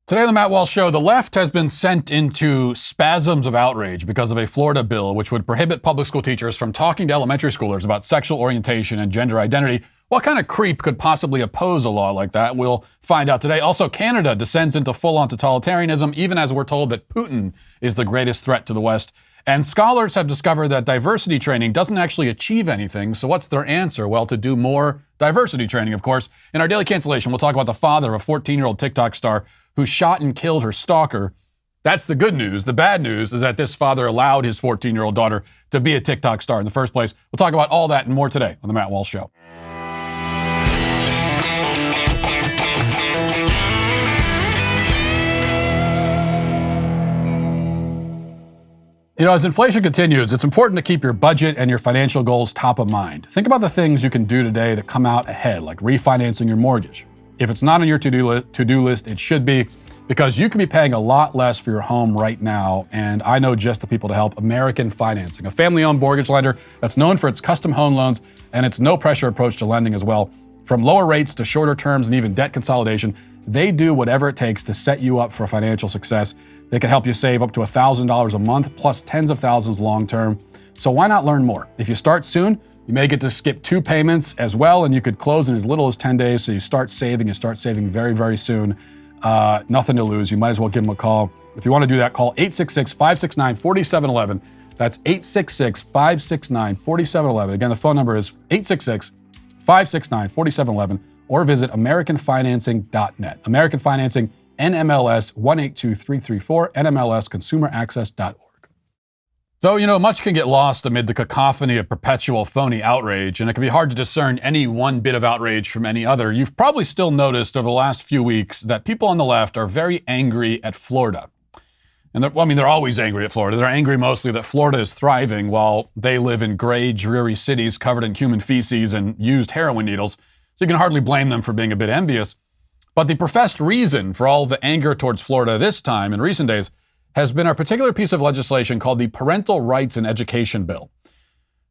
Today on the Matt Walsh Show, the left has been sent into spasms of outrage because of a Florida bill which would prohibit public school teachers from talking to elementary schoolers about sexual orientation and gender identity. What kind of creep could possibly oppose a law like that? We'll find out today. Also, Canada descends into full-on totalitarianism, even as we're told that Putin is the greatest threat to the West. And scholars have discovered that diversity training doesn't actually achieve anything. So what's their answer? Well, to do more diversity training, of course. In our daily cancellation, we'll talk about the father of a 14-year-old TikTok star who shot and killed her stalker. That's the good news. The bad news is that this father allowed his 14-year-old daughter to be a TikTok star in the first place. We'll talk about all that and more today on the Matt Walsh Show. You know, as inflation continues, it's important to keep your budget and your financial goals top of mind. Think about the things you can do today to come out ahead, like refinancing your mortgage. If it's not on your to-do list, it should be, because you could be paying a lot less for your home right now. And I know just the people to help: American Financing, a family-owned mortgage lender that's known for its custom home loans and its no-pressure approach to lending as well. From lower rates to shorter terms and even debt consolidation, they do whatever it takes to set you up for financial success. They can help you save up to $1,000 a month, plus tens of thousands long-term. So why not learn more? If you start soon, you may get to skip 2 payments as well, and you could close in as little as 10 days. So you start saving very, very soon. Nothing to lose. You might as well give them a call. If you want to do that, call 866-569-4711. That's 866-569-4711. Again, the phone number is 866-569-4711, or visit AmericanFinancing.net. American Financing, NMLS 182334, NMLSConsumerAccess.org. Though, you know, much can get lost amid the cacophony of perpetual phony outrage, and it can be hard to discern any one bit of outrage from any other. You've probably still noticed over the last few weeks that people on the left are very angry at Florida. And they're always angry at Florida. They're angry mostly that Florida is thriving while they live in gray, dreary cities covered in human feces and used heroin needles. So you can hardly blame them for being a bit envious. But the professed reason for all the anger towards Florida this time in recent days has been a particular piece of legislation called the Parental Rights in Education Bill.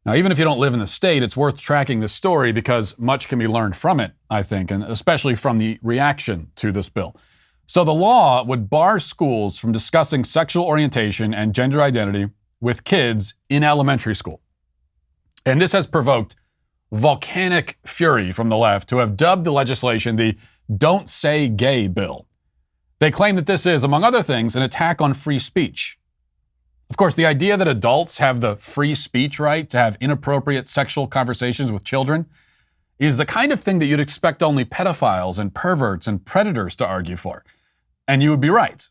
Now, even if you don't live in the state, it's worth tracking this story because much can be learned from it, I think, and especially from the reaction to this bill. So the law would bar schools from discussing sexual orientation and gender identity with kids in elementary school. And this has provoked volcanic fury from the left, who have dubbed the legislation the Don't Say Gay bill. They claim that this is, among other things, an attack on free speech. Of course, the idea that adults have the free speech right to have inappropriate sexual conversations with children is the kind of thing that you'd expect only pedophiles and perverts and predators to argue for. And you would be right.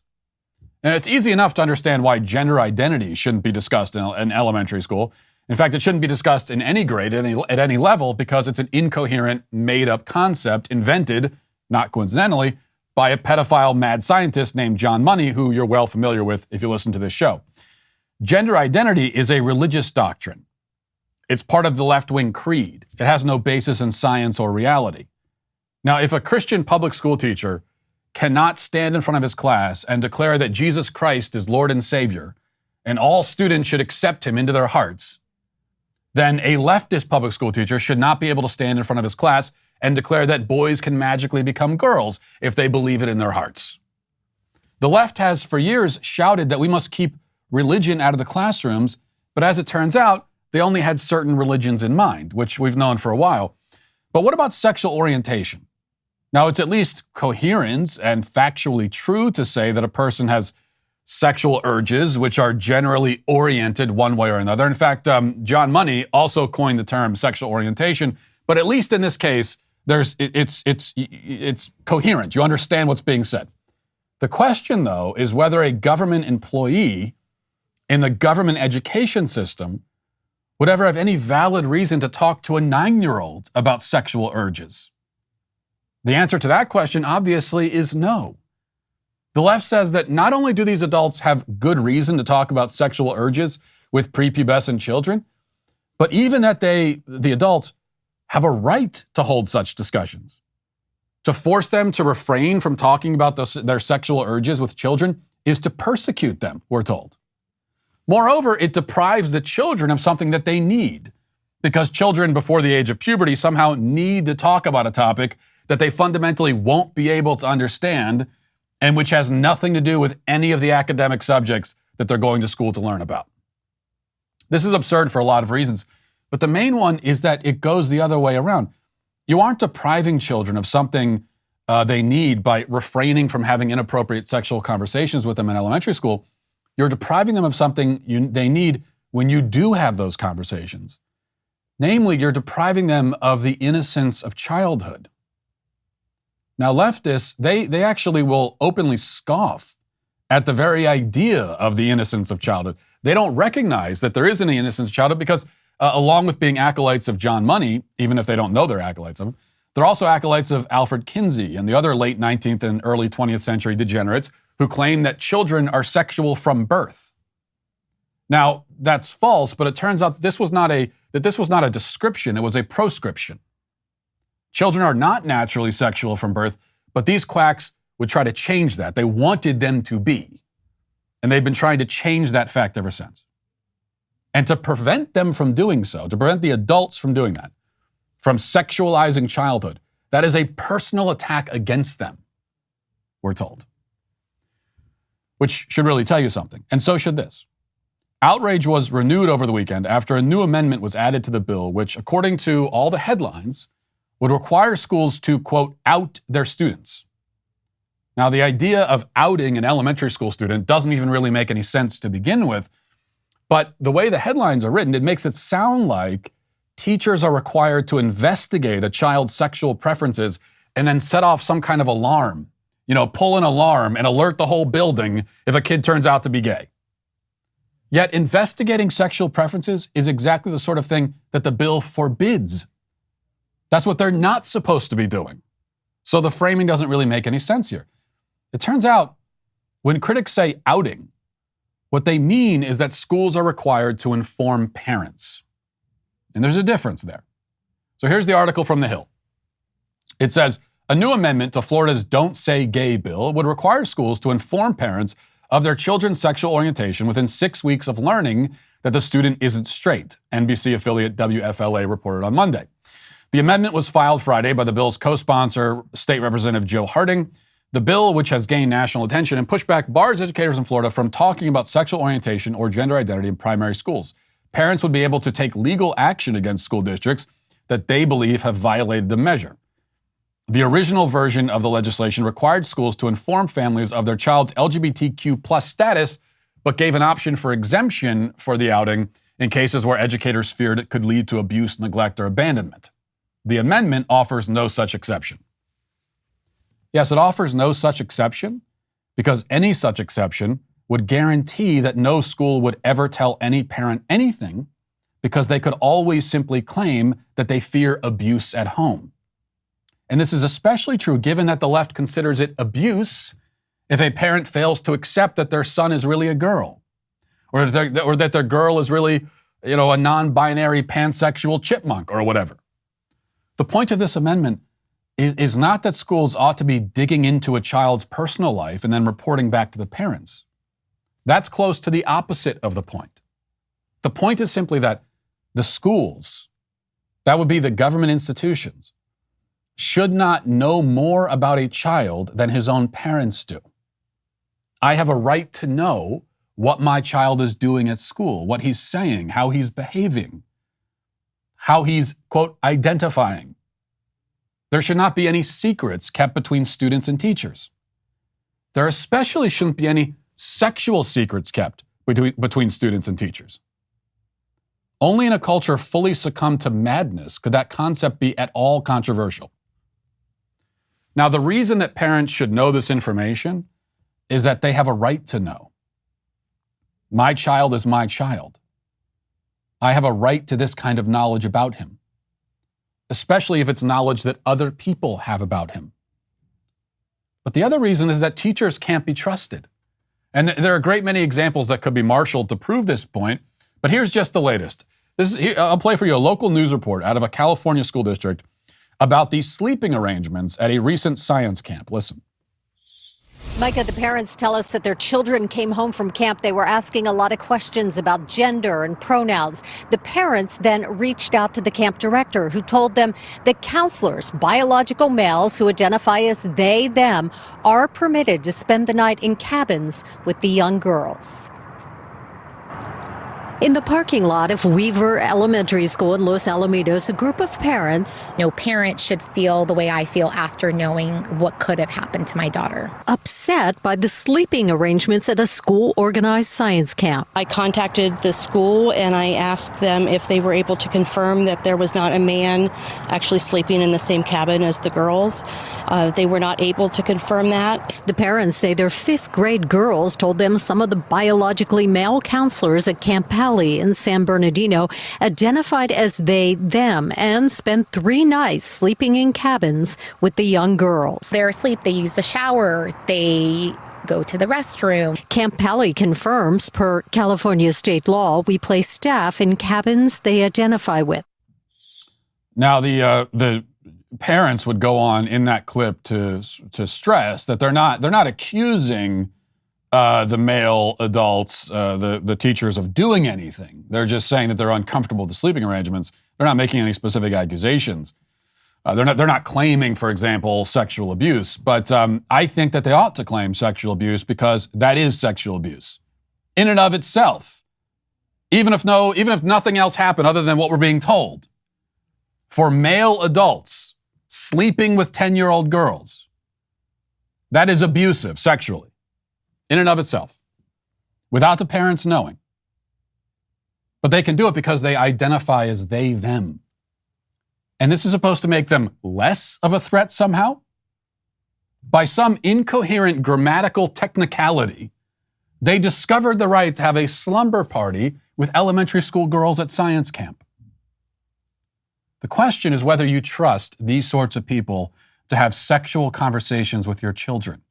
And it's easy enough to understand why gender identity shouldn't be discussed in elementary school. In fact, it shouldn't be discussed in any grade, at any level, because it's an incoherent, made-up concept invented, not coincidentally, by a pedophile mad scientist named John Money, who you're well familiar with if you listen to this show. Gender identity is a religious doctrine. It's part of the left-wing creed. It has no basis in science or reality. Now, if a Christian public school teacher cannot stand in front of his class and declare that Jesus Christ is Lord and Savior, and all students should accept him into their hearts, then a leftist public school teacher should not be able to stand in front of his class and declare that boys can magically become girls if they believe it in their hearts. The left has for years shouted that we must keep religion out of the classrooms, but as it turns out, they only had certain religions in mind, which we've known for a while. But what about sexual orientation? Now, it's at least coherent and factually true to say that a person has sexual urges, which are generally oriented one way or another. In fact, John Money also coined the term sexual orientation, but at least in this case, it's coherent. You understand what's being said. The question, though, is whether a government employee in the government education system would ever have any valid reason to talk to a 9-year-old about sexual urges. The answer to that question, obviously, is no. The left says that not only do these adults have good reason to talk about sexual urges with prepubescent children, but even that the adults, have a right to hold such discussions. To force them to refrain from talking about their sexual urges with children is to persecute them, we're told. Moreover, it deprives the children of something that they need, because children before the age of puberty somehow need to talk about a topic that they fundamentally won't be able to understand and which has nothing to do with any of the academic subjects that they're going to school to learn about. This is absurd for a lot of reasons, but the main one is that it goes the other way around. You aren't depriving children of something they need by refraining from having inappropriate sexual conversations with them in elementary school. You're depriving them of something they need when you do have those conversations. Namely, you're depriving them of the innocence of childhood. Now, leftists, they actually will openly scoff at the very idea of the innocence of childhood. They don't recognize that there is any innocence of childhood because along with being acolytes of John Money, even if they don't know they're acolytes of him, they're also acolytes of Alfred Kinsey and the other late 19th and early 20th century degenerates who claim that children are sexual from birth. Now, that's false, but it turns out that this was not a description, it was a proscription. Children are not naturally sexual from birth, but these quacks would try to change that. They wanted them to be. And they've been trying to change that fact ever since. And to prevent them from doing so, to prevent the adults from doing that, from sexualizing childhood, that is a personal attack against them, we're told. Which should really tell you something. And so should this. Outrage was renewed over the weekend after a new amendment was added to the bill, which, according to all the headlines, would require schools to, quote, out their students. Now, the idea of outing an elementary school student doesn't even really make any sense to begin with, but the way the headlines are written, it makes it sound like teachers are required to investigate a child's sexual preferences and then set off some kind of alarm, pull an alarm and alert the whole building if a kid turns out to be gay. Yet investigating sexual preferences is exactly the sort of thing that the bill forbids. That's what they're not supposed to be doing. So the framing doesn't really make any sense here. It turns out when critics say outing, what they mean is that schools are required to inform parents. And there's a difference there. So here's the article from The Hill. It says, a new amendment to Florida's Don't Say Gay bill would require schools to inform parents of their children's sexual orientation within 6 weeks of learning that the student isn't straight, NBC affiliate WFLA reported on Monday. The amendment was filed Friday by the bill's co-sponsor, State Representative Joe Harding. The bill, which has gained national attention and pushback, bars educators in Florida from talking about sexual orientation or gender identity in primary schools. Parents would be able to take legal action against school districts that they believe have violated the measure. The original version of the legislation required schools to inform families of their child's LGBTQ plus status, but gave an option for exemption for the outing in cases where educators feared it could lead to abuse, neglect, or abandonment. The amendment offers no such exception. Yes, it offers no such exception because any such exception would guarantee that no school would ever tell any parent anything because they could always simply claim that they fear abuse at home. And this is especially true given that the left considers it abuse if a parent fails to accept that their son is really a girl or that their girl is really, a non-binary pansexual chipmunk or whatever. The point of this amendment is not that schools ought to be digging into a child's personal life and then reporting back to the parents. That's close to the opposite of the point. The point is simply that the schools, that would be the government institutions, should not know more about a child than his own parents do. I have a right to know what my child is doing at school, what he's saying, how he's behaving, how he's, quote, identifying. There should not be any secrets kept between students and teachers. There especially shouldn't be any sexual secrets kept between students and teachers. Only in a culture fully succumbed to madness could that concept be at all controversial. Now, the reason that parents should know this information is that they have a right to know. My child is my child. I have a right to this kind of knowledge about him, especially if it's knowledge that other people have about him. But the other reason is that teachers can't be trusted. And there are a great many examples that could be marshaled to prove this point, but here's just the latest. I'll play for you a local news report out of a California school district about the sleeping arrangements at a recent science camp. Listen. Micah, the parents tell us that their children came home from camp. They were asking a lot of questions about gender and pronouns. The parents then reached out to the camp director, who told them that counselors, biological males who identify as they, them, are permitted to spend the night in cabins with the young girls. In the parking lot of Weaver Elementary School in Los Alamitos, a group of parents... No parent should feel the way I feel after knowing what could have happened to my daughter. ...upset by the sleeping arrangements at a school-organized science camp. I contacted the school and I asked them if they were able to confirm that there was not a man actually sleeping in the same cabin as the girls. They were not able to confirm that. The parents say their fifth-grade girls told them some of the biologically male counselors at Camp Pally in San Bernardino identified as they, them, and spent 3 nights sleeping in cabins with the young girls. They're asleep, they use the shower, they go to the restroom. Camp Pally confirms, per California state law, we place staff in cabins they identify with. Now, the parents would go on in that clip to stress that they're not accusing the male adults, the teachers, of doing anything. They're just saying that they're uncomfortable with the sleeping arrangements. They're not making any specific accusations. They're not claiming, for example, sexual abuse. But I think that they ought to claim sexual abuse, because that is sexual abuse in and of itself. Even if nothing else happened other than what we're being told. For male adults sleeping with 10-year-old girls, that is abusive sexually. In and of itself, without the parents knowing. But they can do it because they identify as they, them. And this is supposed to make them less of a threat somehow? By some incoherent grammatical technicality, they discovered the right to have a slumber party with elementary school girls at science camp. The question is whether you trust these sorts of people to have sexual conversations with your children.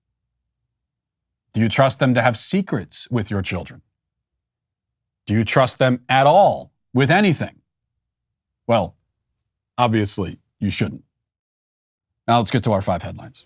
Do you trust them to have secrets with your children? Do you trust them at all with anything? Well, obviously, you shouldn't. Now let's get to our 5 headlines.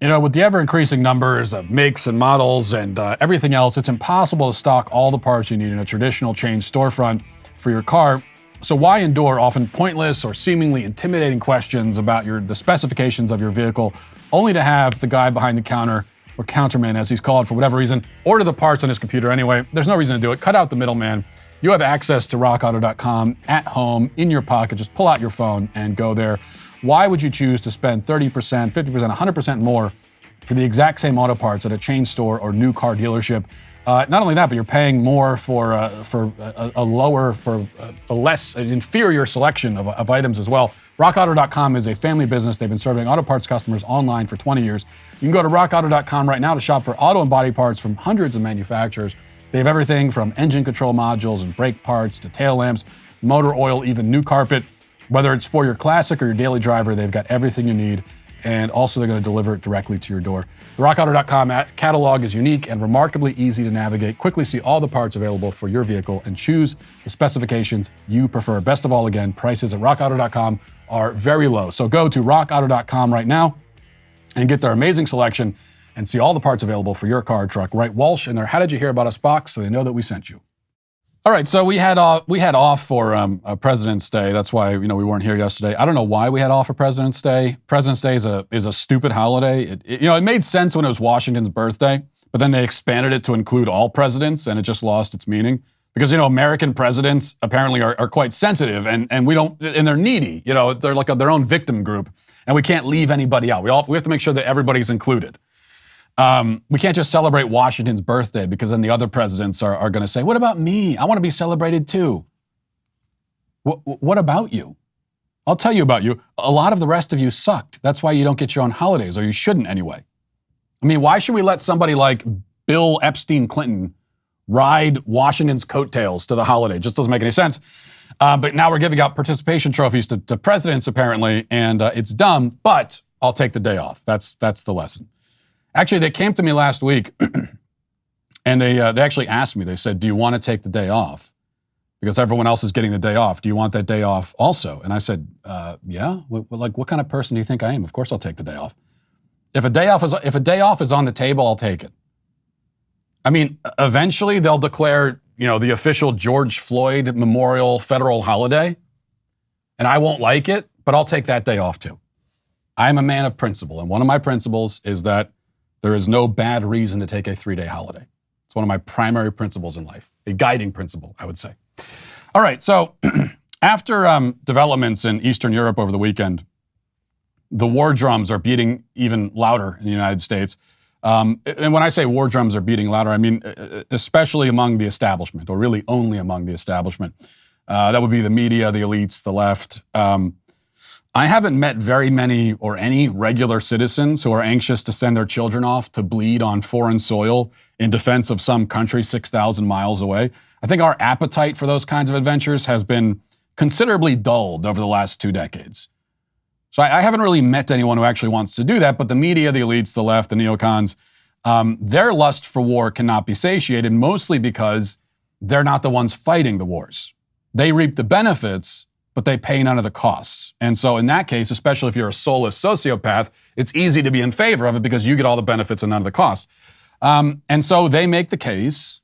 You know, with the ever-increasing numbers of makes and models and everything else, it's impossible to stock all the parts you need in a traditional chain storefront for your car. So why endure often pointless or seemingly intimidating questions about the specifications of your vehicle, only to have the guy behind the counter, or counterman as he's called for whatever reason, order the parts on his computer anyway? There's no reason to do it. Cut out the middleman. You have access to rockauto.com at home, in your pocket. Just pull out your phone and go there. Why would you choose to spend 30%, 50%, 100% more for the exact same auto parts at a chain store or new car dealership? Not only that, but you're paying more for a less inferior selection of items as well. RockAuto.com is a family business. They've been serving auto parts customers online for 20 years. You can go to RockAuto.com right now to shop for auto and body parts from hundreds of manufacturers. They have everything from engine control modules and brake parts to tail lamps, motor oil, even new carpet. Whether it's for your classic or your daily driver, they've got everything you need. And also they're going to deliver it directly to your door. The RockAuto.com catalog is unique and remarkably easy to navigate. Quickly see all the parts available for your vehicle and choose the specifications you prefer. Best of all, again, prices at RockAuto.com are very low. So go to RockAuto.com right now and get their amazing selection and see all the parts available for your car or truck. Write Walsh in their "How did you hear about us" box so they know that we sent you. All right, so we had off for President's Day. That's why we weren't here yesterday. I don't know why we had off for President's Day. President's Day is a stupid holiday. It made sense when it was Washington's birthday, but then they expanded it to include all presidents, and it just lost its meaning. Because American presidents apparently are quite sensitive, and they're needy. They're like their own victim group, and we can't leave anybody out. We have to make sure that everybody's included. We can't just celebrate Washington's birthday, because then the other presidents are going to say, "What about me? I want to be celebrated too." What about you? I'll tell you about you. A lot of the rest of you sucked. That's why you don't get your own holidays, or you shouldn't anyway. I mean, why should we let somebody like Bill Epstein Clinton ride Washington's coattails to the holiday? It just doesn't make any sense. But now we're giving out participation trophies to presidents, apparently, and it's dumb, but I'll take the day off. That's the lesson. Actually, they came to me last week, and they actually asked me, they said, "Do you want to take the day off?" because everyone else is getting the day off. Do you want that day off also? And I said, yeah. What kind of person do you think I am? Of course I'll take the day off. If a day off is on the table, I'll take it. I mean, eventually they'll declare, the official George Floyd Memorial federal holiday, and I won't like it, but I'll take that day off too. I'm a man of principle, and one of my principles is that there is no bad reason to take a 3-day holiday. It's one of my primary principles in life, a guiding principle, I would say. All right, so after developments in Eastern Europe over the weekend, the war drums are beating even louder in the United States. And when I say war drums are beating louder, I mean especially among the establishment, or really only among the establishment. That would be the media, the elites, the left. I haven't met very many or any regular citizens who are anxious to send their children off to bleed on foreign soil in defense of some country 6,000 miles away. I think our appetite for those kinds of adventures has been considerably dulled over the last 2 decades. So I haven't really met anyone who actually wants to do that, but the media, the elites, the left, the neocons, their lust for war cannot be satiated, mostly because they're not the ones fighting the wars. They reap the benefits, but they pay none of the costs. And so in that case, especially if you're a soulless sociopath, it's easy to be in favor of it because you get all the benefits and none of the costs. And so they make the case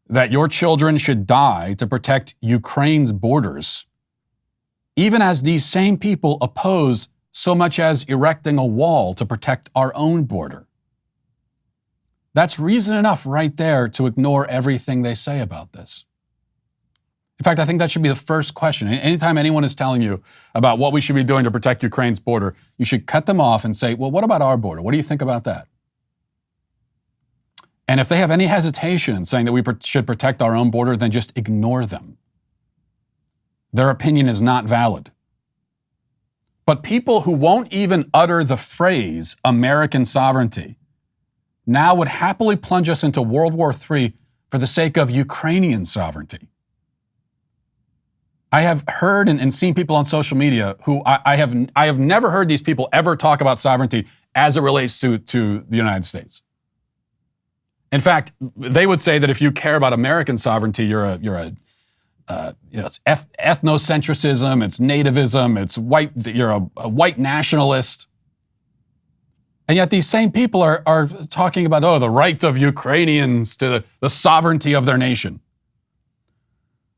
that your children should die to protect Ukraine's borders, even as these same people oppose so much as erecting a wall to protect our own border. That's reason enough right there to ignore everything they say about this. In fact, I think that should be the first question. Anytime anyone is telling you about what we should be doing to protect Ukraine's border, you should cut them off and say, well, what about our border? What do you think about that? And if they have any hesitation in saying that we should protect our own border, then just ignore them. Their opinion is not valid. But people who won't even utter the phrase American sovereignty now would happily plunge us into World War III for the sake of Ukrainian sovereignty. I have heard and seen people on social media who I have never heard these people ever talk about sovereignty as it relates to the United States. In fact, they would say that if you care about American sovereignty, it's ethnocentrism, it's nativism, it's white. You're a white nationalist. And yet these same people are talking about, the right of Ukrainians to the sovereignty of their nation.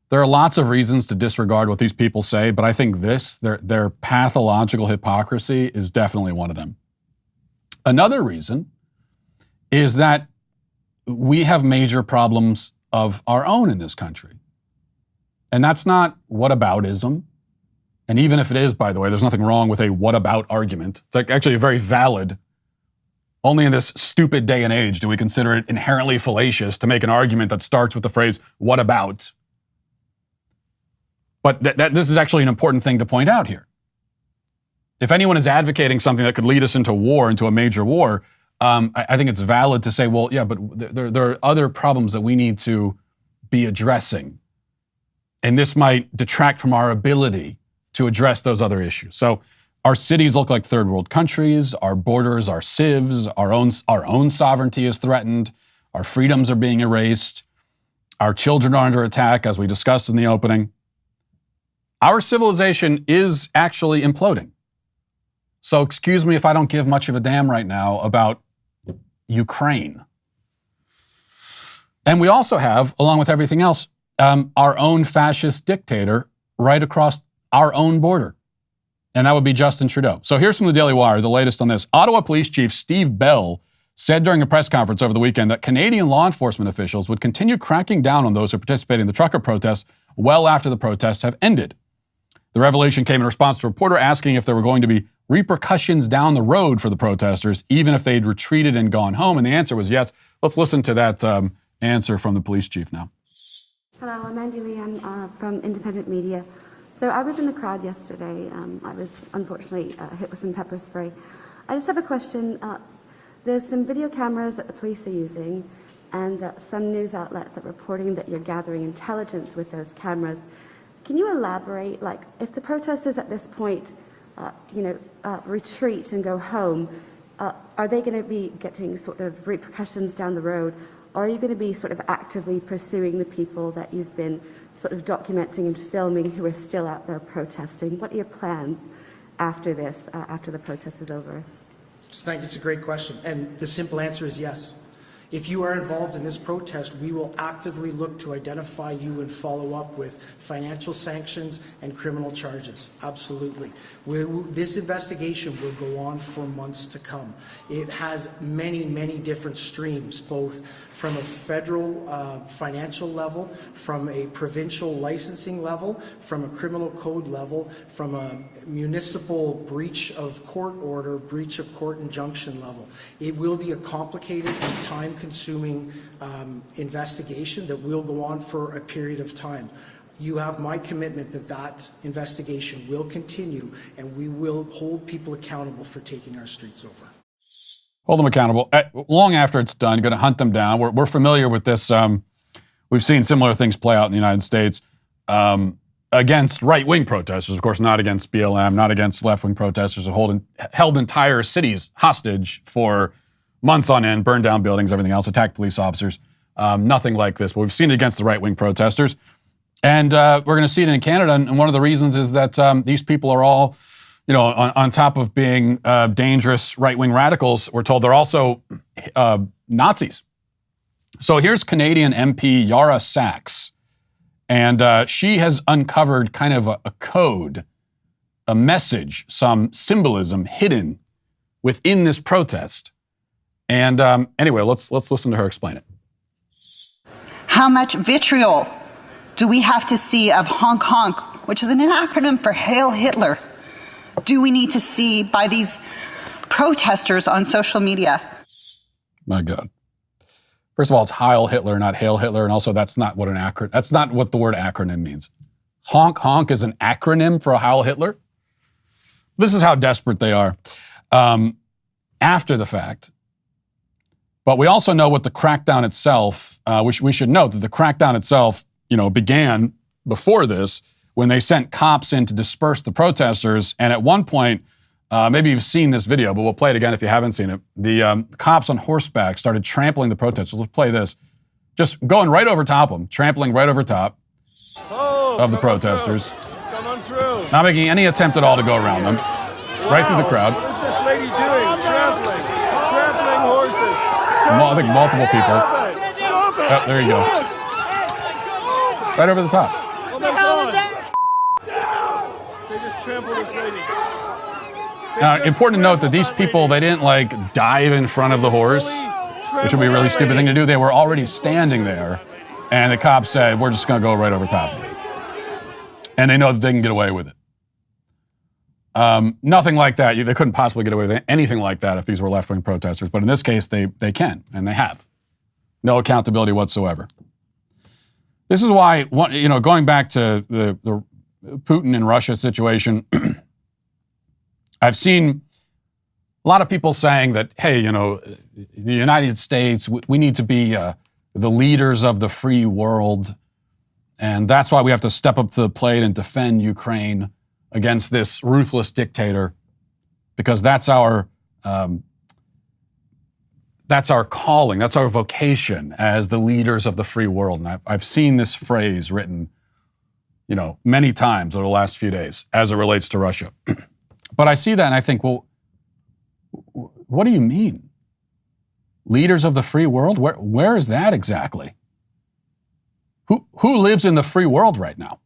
There are lots of reasons to disregard what these people say, but I think their pathological hypocrisy is definitely one of them. Another reason is that we have major problems of our own in this country. And that's not whataboutism. And even if it is, by the way, there's nothing wrong with a what about argument. It's actually a very valid. Only in this stupid day and age do we consider it inherently fallacious to make an argument that starts with the phrase, what about? But this is actually an important thing to point out here. If anyone is advocating something that could lead us into war, into a major war, I think it's valid to say, well, yeah, but there are other problems that we need to be addressing. And this might detract from our ability to address those other issues. So our cities look like third world countries, our borders are civs, our own sovereignty is threatened, our freedoms are being erased, our children are under attack, as we discussed in the opening. Our civilization is actually imploding. So excuse me if I don't give much of a damn right now about Ukraine. And we also have, along with everything else, our own fascist dictator right across our own border. And that would be Justin Trudeau. So here's from the Daily Wire, the latest on this. Ottawa Police Chief Steve Bell said during a press conference over the weekend that Canadian law enforcement officials would continue cracking down on those who participated in the trucker protests well after the protests have ended. The revelation came in response to a reporter asking if there were going to be repercussions down the road for the protesters, even if they'd retreated and gone home. And the answer was yes. Let's listen to that answer from the police chief now. Hello, I'm Andy Lee. I'm from Independent Media. So I was in the crowd yesterday. I was unfortunately hit with some pepper spray. I just have a question. There's some video cameras that the police are using and some news outlets are reporting that you're gathering intelligence with those cameras. Can you elaborate, like, if the protesters at this point, retreat and go home, are they going to be getting sort of repercussions down the road? Or are you going to be sort of actively pursuing the people that you've been sort of documenting and filming who are still out there protesting? What are your plans after this, after the protest is over? Thank you. It's a great question. And the simple answer is yes. If you are involved in this protest, we will actively look to identify you and follow up with financial sanctions and criminal charges. Absolutely. This investigation will go on for months to come. It has many, many different streams, both from a federal financial level, from a provincial licensing level, from a criminal code level, from a municipal breach of court order, breach of court injunction level. It will be a complicated and time-consuming investigation that will go on for a period of time. You have my commitment that that investigation will continue, and we will hold people accountable for taking our streets over. Hold them accountable. Long after it's done, going to hunt them down. We're familiar with this. We've seen similar things play out in the United States against right-wing protesters, of course, not against BLM, not against left-wing protesters who held entire cities hostage for months on end, burned down buildings, everything else, attacked police officers. Nothing like this, but we've seen it against the right-wing protesters. And we're going to see it in Canada. And one of the reasons is that these people are all, on top of being dangerous right-wing radicals, we're told they're also Nazis. So here's Canadian MP Yara Sachs. And she has uncovered kind of a code, a message, some symbolism hidden within this protest. And anyway, let's listen to her explain it. How much vitriol do we have to see of honk honk, which is an acronym for Hail Hitler, do we need to see by these protesters on social media? My God. First of all, it's Heil Hitler, not Hail Hitler, and also that's not what the word acronym means. Honk honk is an acronym for Heil Hitler. This is how desperate they are after the fact. But we also know what the crackdown itself, we should note that the crackdown itself, began before this when they sent cops in to disperse the protesters. And at one point, maybe you've seen this video, but we'll play it again if you haven't seen it. The cops on horseback started trampling the protesters. Let's play this. Just going right over top of them, trampling right over top of the protesters. Come on through. Not making any attempt at all to go around them. Wow. Right through the crowd. What is this lady doing? Trampling horses. I think multiple people. Stop it. Oh, there you go. Right over the top. Oh my God. They just trampled this lady. Important to note that these people, they didn't dive in front of the horse, which would be a really stupid thing to do. They were already standing there, and the cops said, we're just going to go right over top of it. And they know that they can get away with it. Nothing like that. They couldn't possibly get away with anything like that if these were left-wing protesters. But in this case, they can, and they have. No accountability whatsoever. This is why, going back to the Putin and Russia situation, I've seen a lot of people saying that, hey, the United States, we need to be the leaders of the free world. And that's why we have to step up to the plate and defend Ukraine against this ruthless dictator, because that's our calling, that's our vocation as the leaders of the free world. And I've seen this phrase written, many times over the last few days as it relates to Russia. But I see that and I think, well, what do you mean? Leaders of the free world? Where is that exactly? Who lives in the free world right now?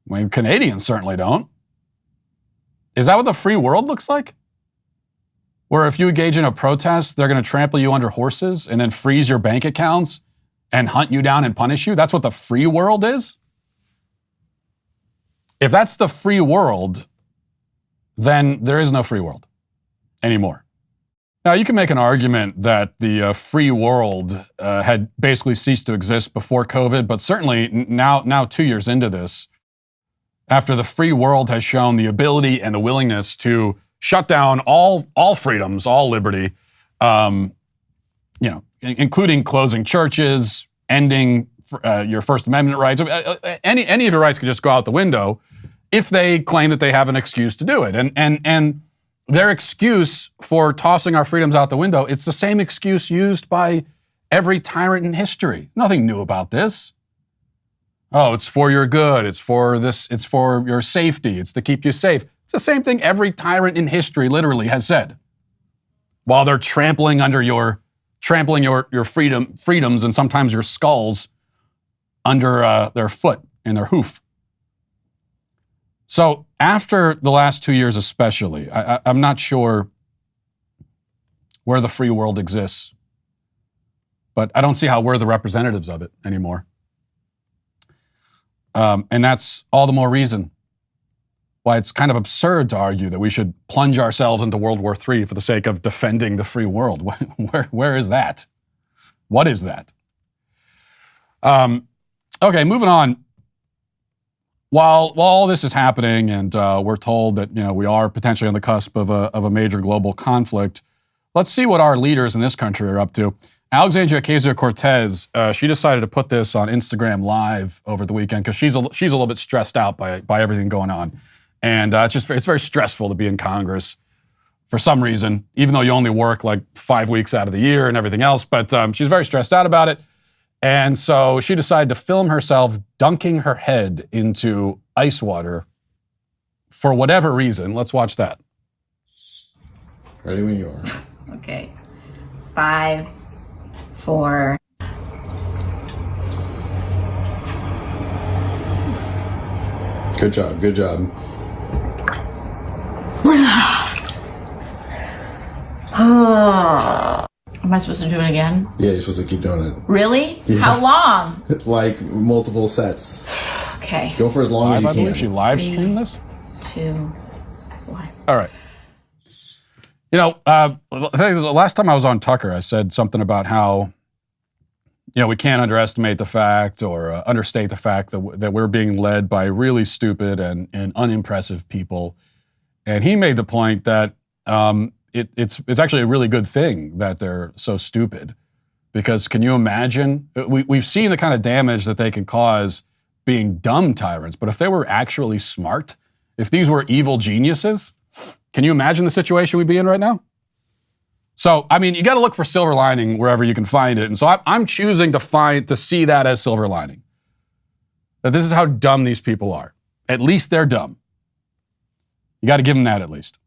Well, Canadians certainly don't. Is that what the free world looks like? Where if you engage in a protest, they're going to trample you under horses and then freeze your bank accounts and hunt you down and punish you? That's what the free world is? If that's the free world, then there is no free world anymore. Now, you can make an argument that the free world had basically ceased to exist before COVID, but certainly now 2 years into this, after the free world has shown the ability and the willingness to shut down all freedoms, all liberty, including closing churches, ending your First Amendment rights. Any of your rights could just go out the window if they claim that they have an excuse to do it. And their excuse for tossing our freedoms out the window, it's the same excuse used by every tyrant in history. Nothing new about this. Oh, it's for your good. It's for this. It's for your safety. It's to keep you safe. It's the same thing every tyrant in history literally has said. While they're trampling your freedoms and sometimes your skulls under their foot and their hoof. So after the last 2 years especially, I'm not sure where the free world exists, but I don't see how we're the representatives of it anymore. And that's all the more reason why it's kind of absurd to argue that we should plunge ourselves into World War III for the sake of defending the free world. Where is that? What is that? Okay, moving on. While all this is happening and we're told that we are potentially on the cusp of a major global conflict, let's see what our leaders in this country are up to. Alexandria Ocasio-Cortez, she decided to put this on Instagram Live over the weekend because she's a little bit stressed out by everything going on. And it's very stressful to be in Congress for some reason, even though you only work like 5 weeks out of the year and everything else. But she's very stressed out about it. And so she decided to film herself dunking her head into ice water for whatever reason. Let's watch that. Ready when you are. Okay. 5, 4. Good job. Good job. Am I supposed to do it again? Yeah, you're supposed to keep doing it. Really? Yeah. How long? Like multiple sets. Okay. Go for as long as you I can. believe she live streamed this. 2, 1. All right. The last time I was on Tucker, I said something about how, we can't underestimate the fact or understate the fact that we're being led by really stupid and unimpressive people. And he made the point that it's actually a really good thing that they're so stupid, because can you imagine? We've seen the kind of damage that they can cause being dumb tyrants, but if they were actually smart, if these were evil geniuses, can you imagine the situation we'd be in right now? So, you got to look for silver lining wherever you can find it. And so I'm choosing to see that as silver lining. That this is how dumb these people are. At least they're dumb. You got to give them that at least.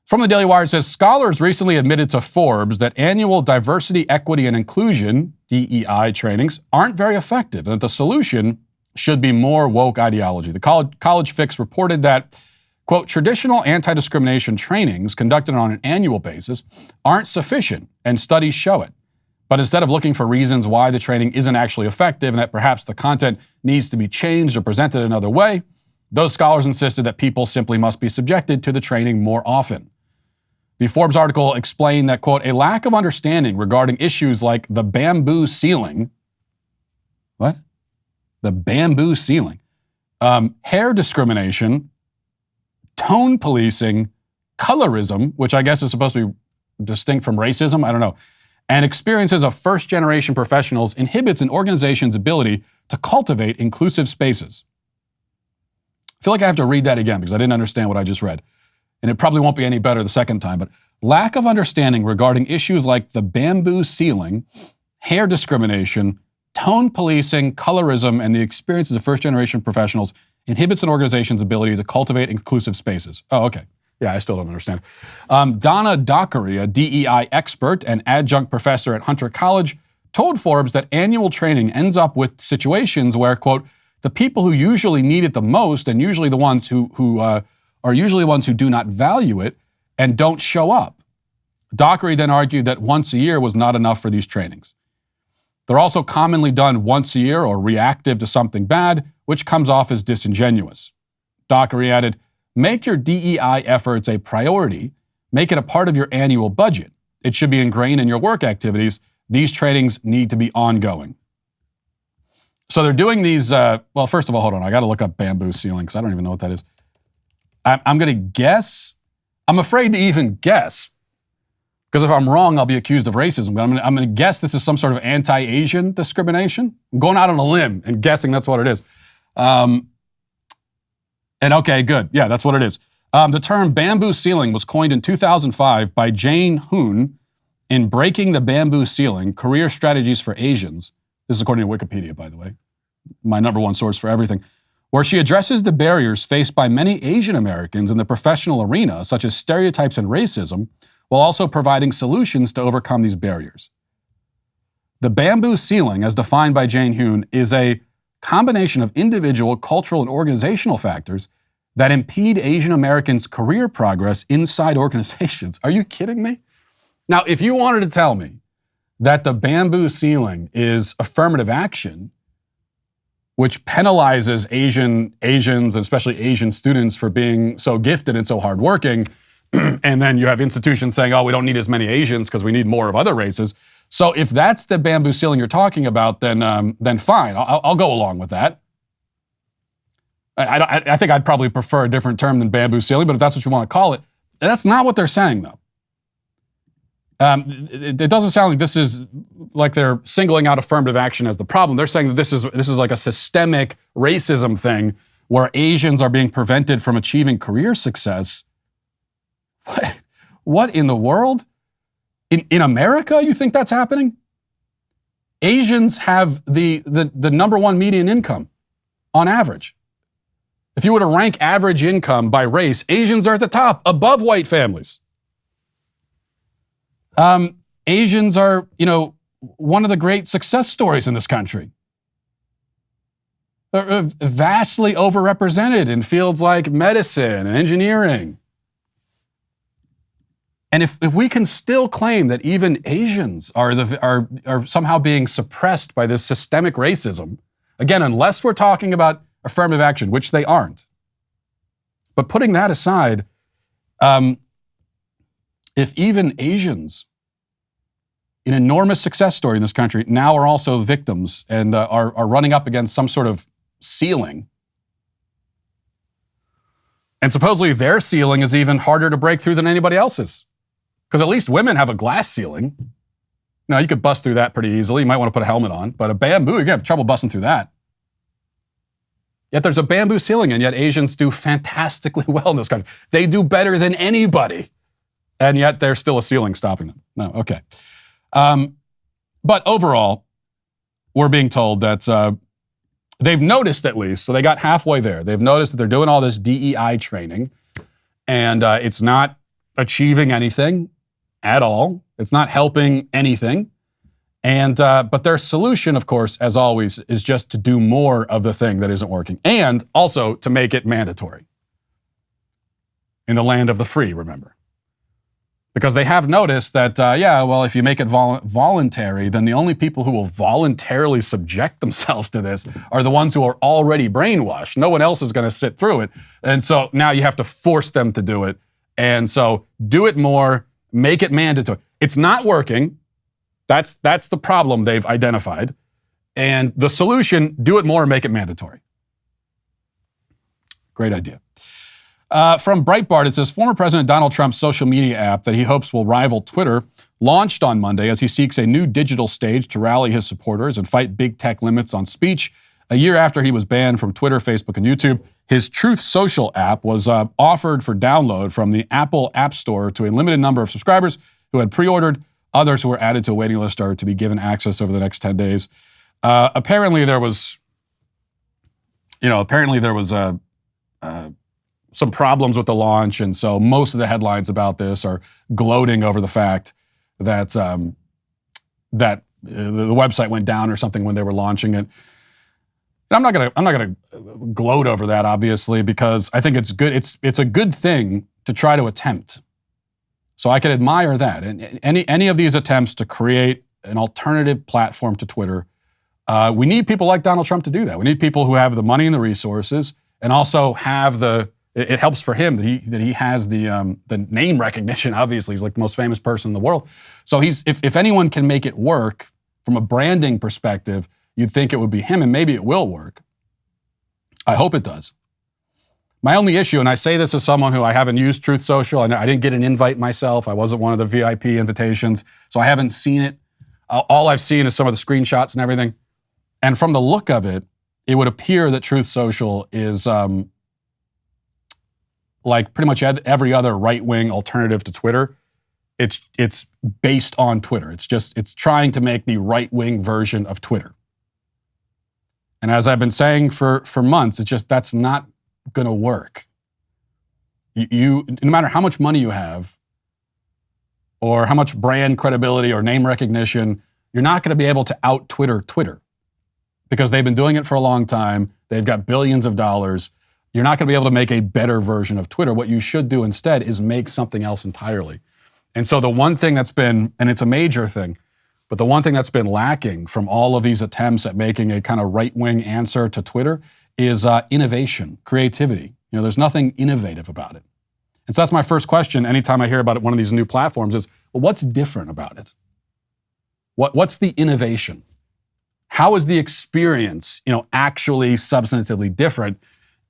From the Daily Wire, it says, scholars recently admitted to Forbes that annual diversity, equity, and inclusion, DEI trainings, aren't very effective, and that the solution should be more woke ideology. The College Fix reported that, quote, traditional anti-discrimination trainings conducted on an annual basis aren't sufficient, and studies show it. But instead of looking for reasons why the training isn't actually effective and that perhaps the content needs to be changed or presented another way, those scholars insisted that people simply must be subjected to the training more often. The Forbes article explained that, quote, a lack of understanding regarding issues like the bamboo ceiling. What? The bamboo ceiling. Hair discrimination, tone policing, colorism, which I guess is supposed to be distinct from racism, I don't know, and experiences of first-generation professionals inhibits an organization's ability to cultivate inclusive spaces. I feel like I have to read that again because I didn't understand what I just read. And it probably won't be any better the second time, but lack of understanding regarding issues like the bamboo ceiling, hair discrimination, tone policing, colorism, and the experiences of first-generation professionals inhibits an organization's ability to cultivate inclusive spaces. Oh, okay. Yeah, I still don't understand. Donna Dockery, a DEI expert and adjunct professor at Hunter College, told Forbes that annual training ends up with situations where, quote, the people who usually need it the most and usually the ones who are usually the ones who do not value it and don't show up. Dockery then argued that once a year was not enough for these trainings. They're also commonly done once a year or reactive to something bad, which comes off as disingenuous. Dockery added, make your DEI efforts a priority. Make it a part of your annual budget. It should be ingrained in your work activities. These trainings need to be ongoing. So they're doing these, well, first of all, hold on. I got to look up bamboo ceiling because I don't even know what that is. I'm going to guess. I'm afraid to even guess because if I'm wrong, I'll be accused of racism. But I'm going to guess this is some sort of anti-Asian discrimination. I'm going out on a limb and guessing that's what it is. And okay, good. Yeah, that's what it is. The term bamboo ceiling was coined in 2005 by Jane Hoon in Breaking the Bamboo Ceiling, Career Strategies for Asians. This is according to Wikipedia, by the way, my number one source for everything, where she addresses the barriers faced by many Asian Americans in the professional arena, such as stereotypes and racism, while also providing solutions to overcome these barriers. The bamboo ceiling, as defined by Jane Hoon, is a combination of individual, cultural, and organizational factors that impede Asian Americans' career progress inside organizations. Are you kidding me? Now, if you wanted to tell me that the bamboo ceiling is affirmative action, which penalizes Asians, and especially Asian students for being so gifted and so hardworking, and then you have institutions saying, oh, we don't need as many Asians because we need more of other races. So if that's the bamboo ceiling you're talking about, then fine, I'll go along with that. I think I'd probably prefer a different term than bamboo ceiling, but if that's what you want to call it, that's not what they're saying, though. It doesn't sound like this is like they're singling out affirmative action as the problem. They're saying that this is like a systemic racism thing where Asians are being prevented from achieving career success. What in the world? In America, you think that's happening? Asians have the number one median income on average. If you were to rank average income by race, Asians are at the top, above white families. Asians are, one of the great success stories in this country. They're vastly overrepresented in fields like medicine and engineering. And if we can still claim that even Asians are somehow being suppressed by this systemic racism, again, unless we're talking about affirmative action, which they aren't. But putting that aside, if even Asians, an enormous success story in this country, now are also victims and are running up against some sort of ceiling, and supposedly their ceiling is even harder to break through than anybody else's. Because at least women have a glass ceiling. Now, you could bust through that pretty easily. You might want to put a helmet on. But a bamboo, you're going to have trouble busting through that. Yet there's a bamboo ceiling, and yet Asians do fantastically well in this country. They do better than anybody. And yet there's still a ceiling stopping them. No, okay. But overall, we're being told that they've noticed at least, so they got halfway there. They've noticed that they're doing all this DEI training, and it's not achieving anything at all. It's not helping anything. And but their solution, of course, as always, is just to do more of the thing that isn't working, and also to make it mandatory. In the land of the free, remember. Because they have noticed that, if you make it voluntary, then the only people who will voluntarily subject themselves to this are the ones who are already brainwashed. No one else is going to sit through it. And so now you have to force them to do it. And so do it more, make it mandatory. It's not working. That's the problem they've identified. And the solution, do it more, make it mandatory. Great idea. From Breitbart, it says, former President Donald Trump's social media app that he hopes will rival Twitter launched on Monday as he seeks a new digital stage to rally his supporters and fight big tech limits on speech. A year after he was banned from Twitter, Facebook, and YouTube, his Truth Social app was offered for download from the Apple App Store to a limited number of subscribers who had pre-ordered. Others who were added to a waiting list are to be given access over the next 10 days. Apparently there was some problems with the launch, and so most of the headlines about this are gloating over the fact that the website went down or something when they were launching it. And I'm not gonna gloat over that, obviously, because I think it's good. It's a good thing to try to attempt. So I can admire that. And any of these attempts to create an alternative platform to Twitter, we need people like Donald Trump to do that. We need people who have the money and the resources, and also have it helps for him that he has the name recognition. Obviously, he's like the most famous person in the world. So if anyone can make it work from a branding perspective, you'd think it would be him, and maybe it will work. I hope it does. My only issue, and I say this as someone who I haven't used Truth Social, and I didn't get an invite myself. I wasn't one of the VIP invitations, so I haven't seen it. All I've seen is some of the screenshots and everything. And from the look of it, it would appear that Truth Social is like pretty much every other right-wing alternative to Twitter, it's based on Twitter. It's trying to make the right-wing version of Twitter. And as I've been saying for months, that's not going to work. No matter how much money you have or how much brand credibility or name recognition, you're not going to be able to out-Twitter Twitter because they've been doing it for a long time. They've got billions of dollars. You're not going to be able to make a better version of Twitter. What you should do instead is make something else entirely. And so the one thing that's been, and it's a major thing, but the one thing that's been lacking from all of these attempts at making a kind of right-wing answer to Twitter is innovation, creativity. There's nothing innovative about it. And so that's my first question anytime I hear about one of these new platforms is, well, what's different about it? What's the innovation? How is the experience, actually substantively different?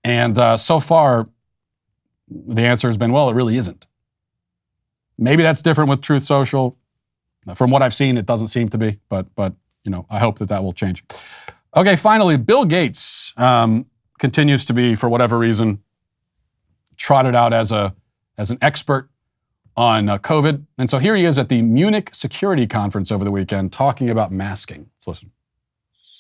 And so far, the answer has been, well, it really isn't. Maybe that's different with Truth Social. From what I've seen, it doesn't seem to be, but I hope that will change. Okay, finally, Bill Gates continues to be, for whatever reason, trotted out as an expert on COVID. And so here he is at the Munich Security Conference over the weekend talking about masking. Let's listen.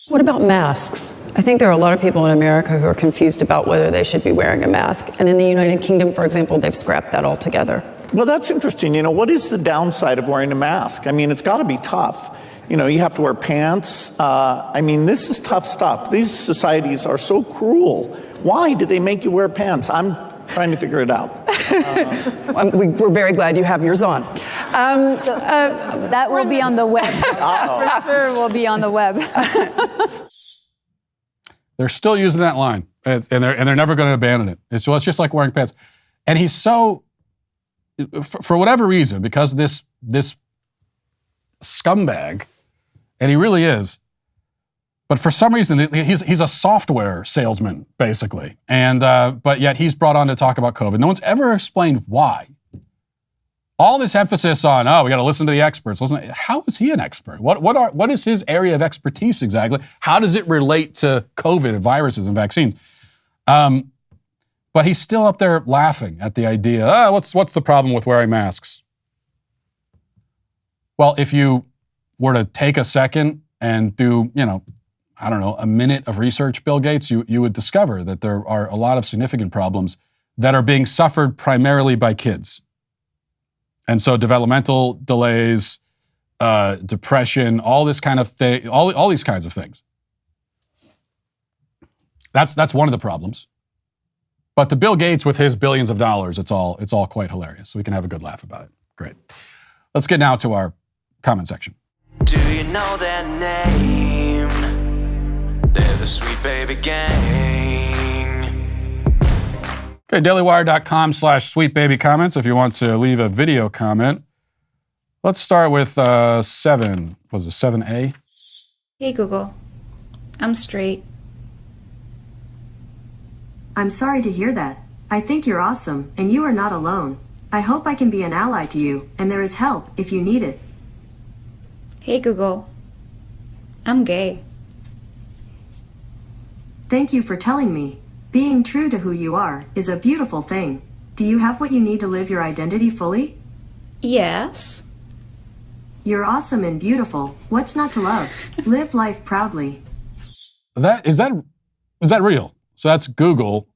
What about masks? I think there are a lot of people in America who are confused about whether they should be wearing a mask. And in the United Kingdom, for example, they've scrapped that altogether. Well, that's interesting. What is the downside of wearing a mask? I mean, it's got to be tough. You have to wear pants. This is tough stuff. These societies are so cruel. Why do they make you wear pants? I'm trying to figure it out. We're very glad you have yours on. That will be on the web. For sure will be on the web. They're still using that line, and they're never going to abandon it. It's just like wearing pants. And he's so, for whatever reason, because this scumbag, and he really is, but for some reason he's a software salesman basically, and but yet he's brought on to talk about COVID. No one's ever explained why. All this emphasis on we got to listen to the experts. How is he an expert? What is his area of expertise exactly? How does it relate to COVID and viruses and vaccines? But he's still up there laughing at the idea. What's the problem with wearing masks? Well, if you were to take a second and do, a minute of research, Bill Gates, you would discover that there are a lot of significant problems that are being suffered primarily by kids. And so developmental delays, depression, all this kind of thing, all these kinds of things. That's one of the problems. But to Bill Gates with his billions of dollars, it's all quite hilarious. So we can have a good laugh about it. Great. Let's get now to our comment section. Do you know their name? They're the Sweet Baby Gang. Okay, dailywire.com/sweetbabycomments if you want to leave a video comment. Let's start with 7. Was it 7A? Hey Google, I'm straight. I'm sorry to hear that. I think you're awesome, and you are not alone. I hope I can be an ally to you, and there is help if you need it. Hey Google, I'm gay. Thank you for telling me. Being true to who you are is a beautiful thing. Do you have what you need to live your identity fully? Yes. You're awesome and beautiful. What's not to love? Live life proudly. Is that real? So that's Google.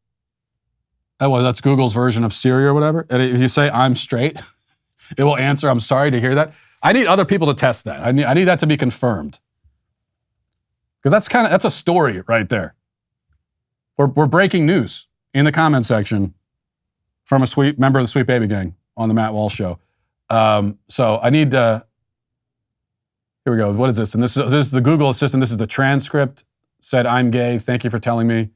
That's Google's version of Siri or whatever. And if you say I'm straight, it will answer, I'm sorry to hear that. I need other people to test that. I need that to be confirmed. Because that's a story right there. We're breaking news in the comment section from a sweet member of the Sweet Baby Gang on the Matt Walsh Show. So I need here we go. What is this? And this is the Google Assistant. This is the transcript. Said, I'm gay. Thank you for telling me.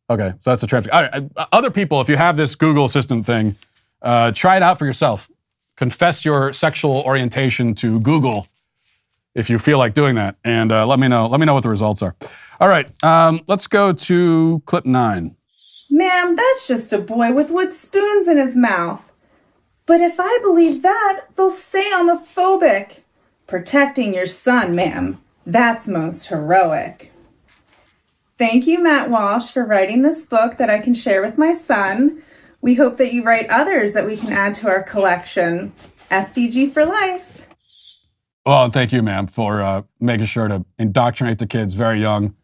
Okay, so that's the transcript. All right, other people, if you have this Google Assistant thing, try it out for yourself. Confess your sexual orientation to Google if you feel like doing that, and let me know. Let me know what the results are. All right, let's go to clip 9. Ma'am, that's just a boy with wood spoons in his mouth. But if I believe that, they'll say I'm homophobic. Protecting your son, ma'am. That's most heroic. Thank you, Matt Walsh, for writing this book that I can share with my son. We hope that you write others that we can add to our collection. SVG for life. Well, and thank you, ma'am, for making sure to indoctrinate the kids very young.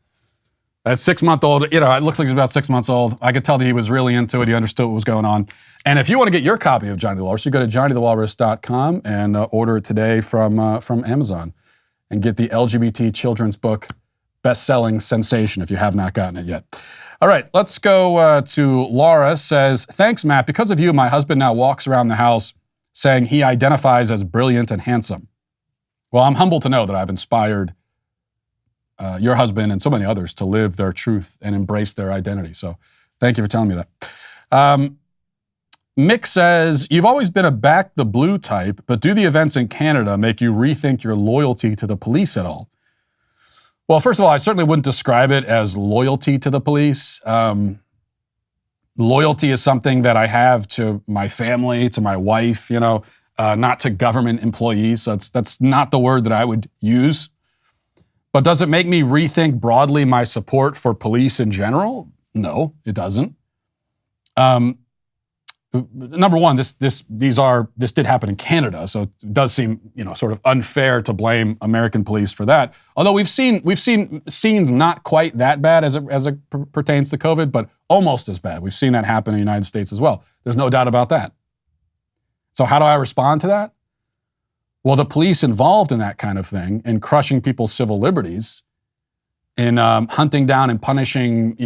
That 6-month-old, it looks like he's about 6 months old. I could tell that he was really into it. He understood what was going on. And if you want to get your copy of Johnny the Walrus, you go to johnnythewalrus.com and order it today from Amazon and get the LGBT children's book best-selling sensation if you have not gotten it yet. All right, let's go to Laura. Says, thanks, Matt. Because of you, my husband now walks around the house saying he identifies as brilliant and handsome. Well, I'm humbled to know that I've inspired your husband and so many others to live their truth and embrace their identity. So thank you for telling me that. Mick says, you've always been a back the blue type, but do the events in Canada make you rethink your loyalty to the police at all? Well, first of all, I certainly wouldn't describe it as loyalty to the police. Loyalty is something that I have to my family, to my wife, not to government employees. So that's not the word that I would use. But does it make me rethink broadly my support for police in general? No, it doesn't. Number one, this did happen in Canada, so it does seem sort of unfair to blame American police for that. Although we've seen scenes not quite that bad as it pertains to COVID, but almost as bad. We've seen that happen in the United States as well. There's no doubt about that. So how do I respond to that? Well, the police involved in that kind of thing, in crushing people's civil liberties, in hunting down and punishing,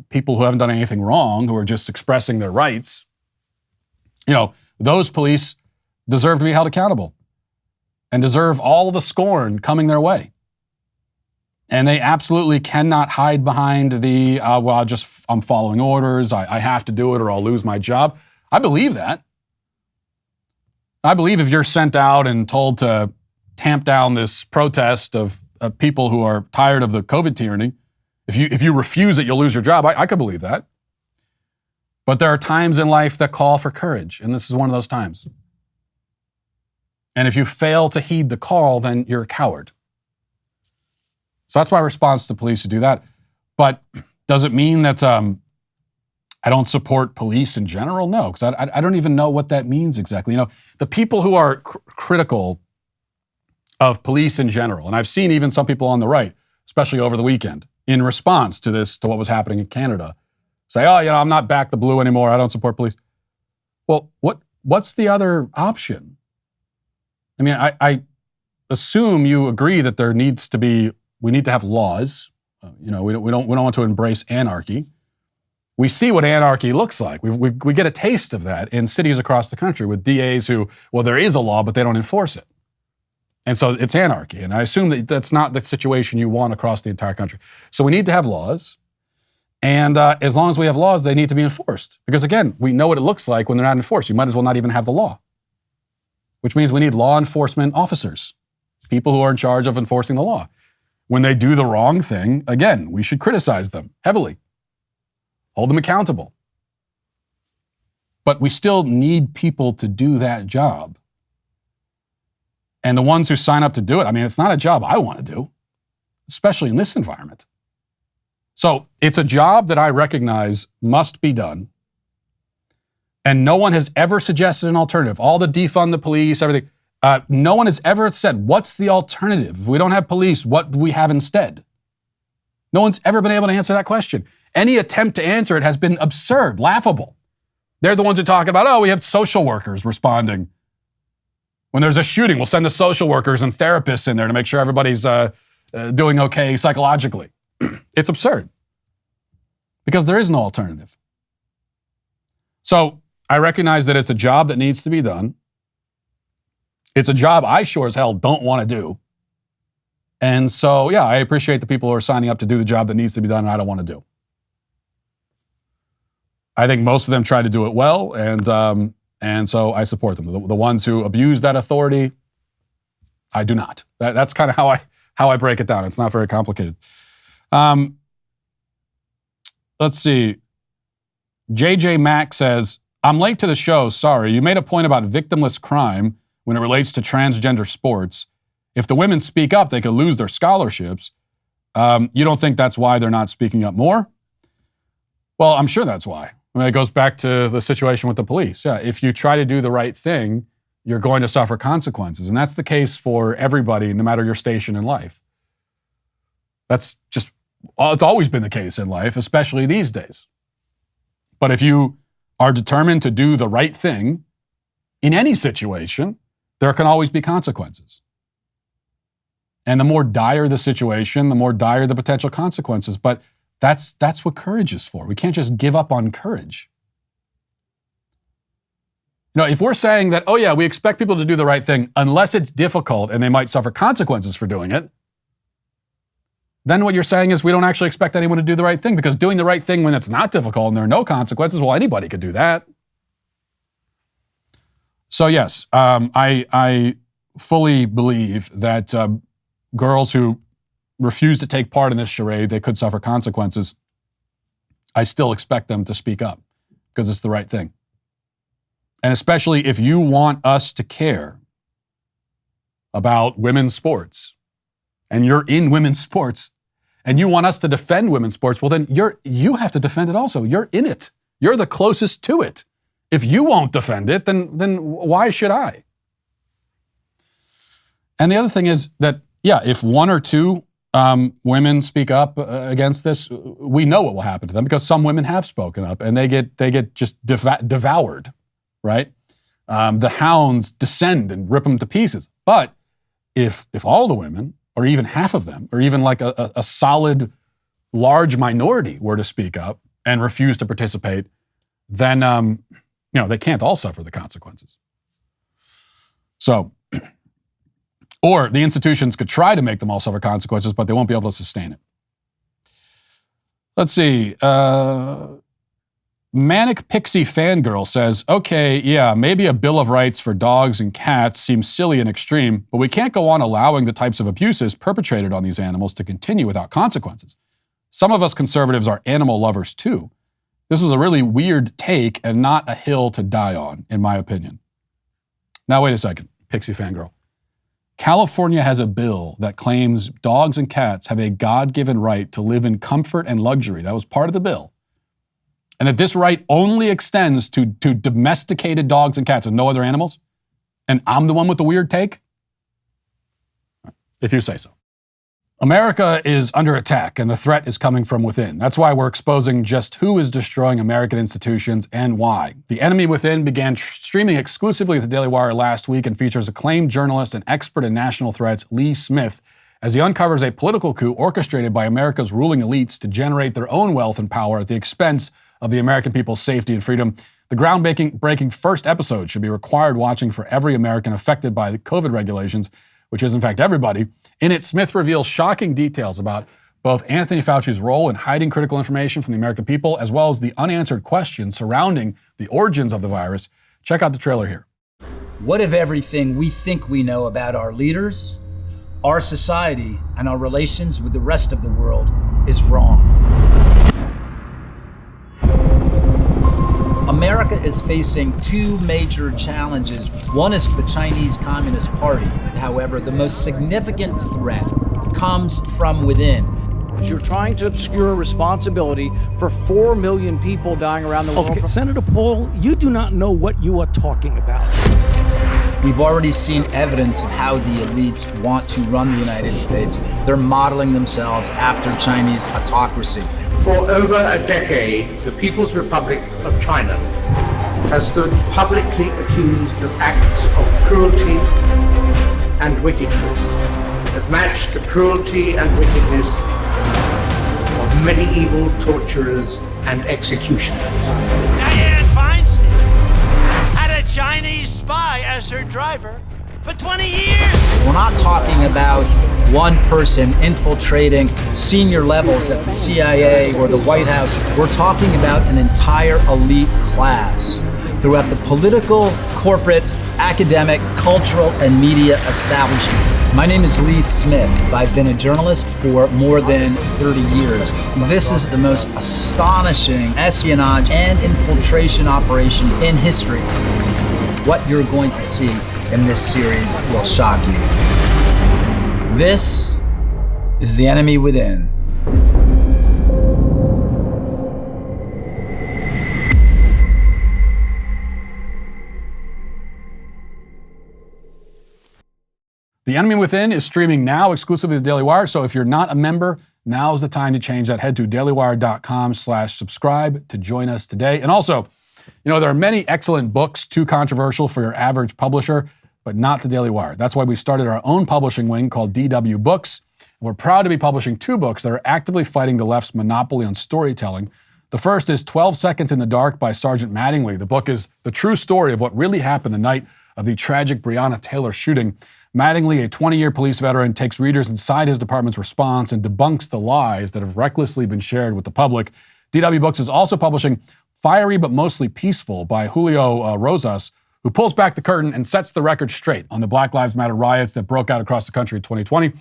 people who haven't done anything wrong, who are just expressing their rights, those police deserve to be held accountable and deserve all the scorn coming their way. And they absolutely cannot hide behind the, I'm following orders, I have to do it or I'll lose my job. I believe that. I believe if you're sent out and told to tamp down this protest of people who are tired of the COVID tyranny, if you refuse it, you'll lose your job. I could believe that. But there are times in life that call for courage, and this is one of those times. And if you fail to heed the call, then you're a coward. So that's my response to police who do that. But does it mean that I don't support police in general? No, because I don't even know what that means exactly. The people who are critical of police in general, and I've seen even some people on the right, especially over the weekend, in response to what was happening in Canada, say, I'm not back the blue anymore, I don't support police. Well, what's the other option? I mean, I assume you agree that we need to have laws. We don't want to embrace anarchy. We see what anarchy looks like. We get a taste of that in cities across the country with DAs who, there is a law, but they don't enforce it. And so it's anarchy. And I assume that that's not the situation you want across the entire country. So we need to have laws. And as long as we have laws, they need to be enforced. Because again, we know what it looks like when they're not enforced. You might as well not even have the law. Which means we need law enforcement officers, people who are in charge of enforcing the law. When they do the wrong thing, again, we should criticize them heavily. Hold them accountable. But we still need people to do that job. And the ones who sign up to do it, it's not a job I want to do, especially in this environment. So it's a job that I recognize must be done. And no one has ever suggested an alternative. All the defund the police, everything. No one has ever said, what's the alternative? If we don't have police, what do we have instead? No one's ever been able to answer that question. Any attempt to answer it has been absurd, laughable. They're the ones who talk about, we have social workers responding. When there's a shooting, we'll send the social workers and therapists in there to make sure everybody's doing okay psychologically. It's absurd because there is no alternative. So I recognize that it's a job that needs to be done. It's a job I sure as hell don't want to do. And so, I appreciate the people who are signing up to do the job that needs to be done and I don't want to do. I think most of them try to do it well, and so I support them. The ones who abuse that authority, I do not. That's kind of how I break it down. It's not very complicated. Let's see. JJ Mack says, I'm late to the show, sorry. You made a point about victimless crime when it relates to transgender sports. If the women speak up, they could lose their scholarships. You don't think that's why they're not speaking up more? Well, I'm sure that's why. I mean, it goes back to the situation with the police. Yeah, if you try to do the right thing, you're going to suffer consequences. And that's the case for everybody, no matter your station in life. That's just, it's always been the case in life, especially these days. But if you are determined to do the right thing in any situation, there can always be consequences. And the more dire the situation, the more dire the potential consequences. But that's what courage is for. We can't just give up on courage. You know, if we're saying that, oh yeah, we expect people to do the right thing unless it's difficult and they might suffer consequences for doing it, then what you're saying is we don't actually expect anyone to do the right thing, because doing the right thing when it's not difficult and there are no consequences, well, anybody could do that. So yes, I fully believe that girls who refuse to take part in this charade, they could suffer consequences. I still expect them to speak up because it's the right thing. And especially if you want us to care about women's sports, and you're in women's sports, and you want us to defend women's sports, well then you have to defend it also. You're in it. You're the closest to it. If you won't defend it, then why should I? And the other thing is that, yeah, if one or two women speak up against this, we know what will happen to them, because some women have spoken up and they get just devoured. Right? The hounds descend and rip them to pieces. But if all the women, or even half of them, or even like a solid, large minority were to speak up and refuse to participate, then they can't all suffer the consequences. So, or the institutions could try to make them all suffer consequences, but they won't be able to sustain it. Let's see. Manic Pixie Fangirl says, okay, yeah, maybe a Bill of Rights for dogs and cats seems silly and extreme, but we can't go on allowing the types of abuses perpetrated on these animals to continue without consequences. Some of us conservatives are animal lovers too. This was a really weird take and not a hill to die on, in my opinion. Now, wait a second, Pixie Fangirl. California has a bill that claims dogs and cats have a God-given right to live in comfort and luxury. That was part of the bill. And that this right only extends to domesticated dogs and cats and no other animals? And I'm the one with the weird take? If you say so. America is under attack, and the threat is coming from within. That's why we're exposing just who is destroying American institutions and why. The Enemy Within began streaming exclusively at the Daily Wire last week and features acclaimed journalist and expert in national threats, Lee Smith, as he uncovers a political coup orchestrated by America's ruling elites to generate their own wealth and power at the expense of the American people's safety and freedom. The groundbreaking first episode should be required watching for every American affected by the COVID regulations, which is in fact everybody. In it, Smith reveals shocking details about both Anthony Fauci's role in hiding critical information from the American people, as well as the unanswered questions surrounding the origins of the virus. Check out the trailer here. What if everything we think we know about our leaders, our society, and our relations with the rest of the world is wrong? America is facing two major challenges. One is the Chinese Communist Party. However, the most significant threat comes from within. You're trying to obscure responsibility for 4 million people dying around the world. Okay, Senator Paul, you do not know what you are talking about. We've already seen evidence of how the elites want to run the United States. They're modeling themselves after Chinese autocracy. For over a decade, the People's Republic of China has stood publicly accused of acts of cruelty and wickedness that match the cruelty and wickedness of medieval torturers and executioners. Dianne Feinstein had a Chinese spy as her driver for 20 years. We're not talking about one person infiltrating senior levels at the CIA or the White House. We're talking about an entire elite class throughout the political, corporate, academic, cultural, and media establishment. My name is Lee Smith. I've been a journalist for more than 30 years. This is the most astonishing espionage and infiltration operation in history. What you're going to see in this series will shock you. This is The Enemy Within. The Enemy Within is streaming now exclusively to the Daily Wire, so if you're not a member, now's the time to change that. Head to dailywire.com/subscribe to join us today. And also, there are many excellent books too controversial for your average publisher, but not the Daily Wire. That's why we started our own publishing wing called DW Books. And we're proud to be publishing 2 books that are actively fighting the left's monopoly on storytelling. The first is 12 Seconds in the Dark by Sergeant Mattingly. The book is the true story of what really happened the night of the tragic Breonna Taylor shooting. Mattingly, a 20-year police veteran, takes readers inside his department's response and debunks the lies that have recklessly been shared with the public. DW Books is also publishing Fiery but Mostly Peaceful by Julio Rosas, who pulls back the curtain and sets the record straight on the Black Lives Matter riots that broke out across the country in 2020.